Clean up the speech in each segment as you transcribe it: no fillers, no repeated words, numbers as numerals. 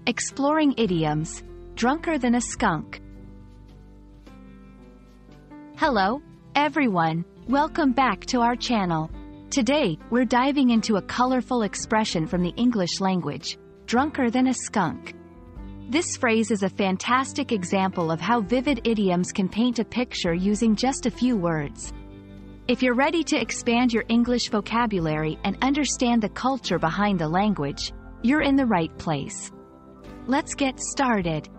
Exploring idioms. Drunker than a skunk. Hello, everyone. Welcome back to our channel. Today, we're diving into a colorful expression from the English language, drunker than a skunk. This phrase is a fantastic example of how vivid idioms can paint a picture using just a few words. If you're ready to expand your English vocabulary and understand the culture behind the language, you're in the right place. Let's get started.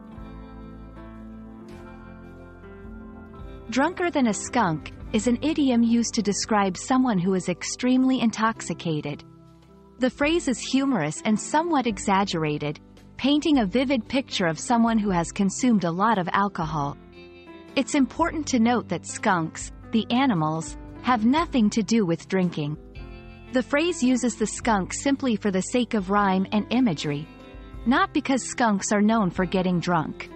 Drunker than a skunk is an idiom used to describe someone who is extremely intoxicated. The phrase is humorous and somewhat exaggerated, painting a vivid picture of someone who has consumed a lot of alcohol. It's important to note that skunks, the animals, have nothing to do with drinking. The phrase uses the skunk simply for the sake of rhyme and imagery, not because skunks are known for getting drunk.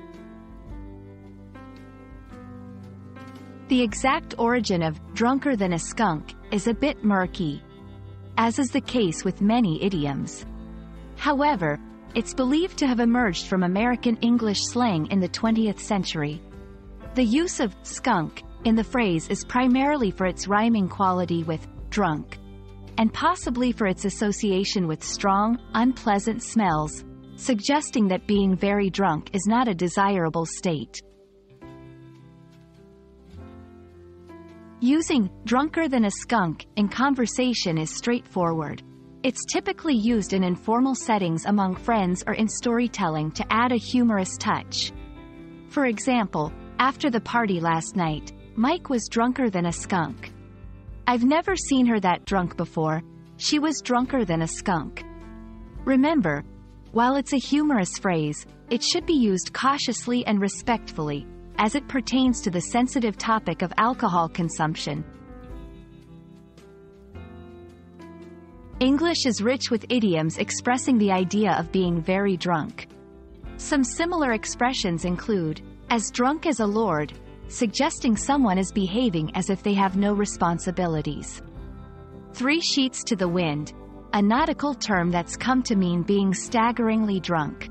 The exact origin of drunker than a skunk is a bit murky, as is the case with many idioms. However, it's believed to have emerged from American English slang in the 20th century. The use of skunk in the phrase is primarily for its rhyming quality with drunk, and possibly for its association with strong, unpleasant smells, suggesting that being very drunk is not a desirable state. Using drunker than a skunk in conversation is straightforward. It's typically used in informal settings among friends or in storytelling to add a humorous touch. For example, after the party last night, Mike was drunker than a skunk. I've never seen her that drunk before. She was drunker than a skunk. Remember, while it's a humorous phrase, it should be used cautiously and respectfully, as it pertains to the sensitive topic of alcohol consumption. English is rich with idioms expressing the idea of being very drunk. Some similar expressions include, as drunk as a lord, suggesting someone is behaving as if they have no responsibilities. Three sheets to the wind, a nautical term that's come to mean being staggeringly drunk.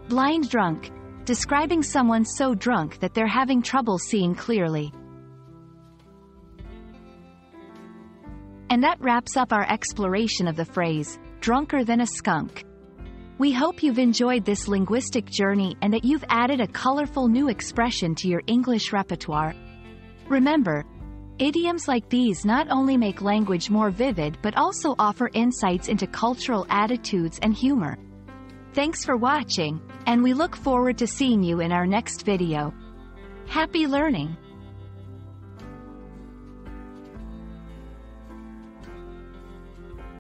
Blind drunk, describing someone so drunk that they're having trouble seeing clearly. And that wraps up our exploration of the phrase, drunker than a skunk. We hope you've enjoyed this linguistic journey and that you've added a colorful new expression to your English repertoire. Remember, idioms like these not only make language more vivid but also offer insights into cultural attitudes and humor. Thanks for watching, and we look forward to seeing you in our next video. Happy learning!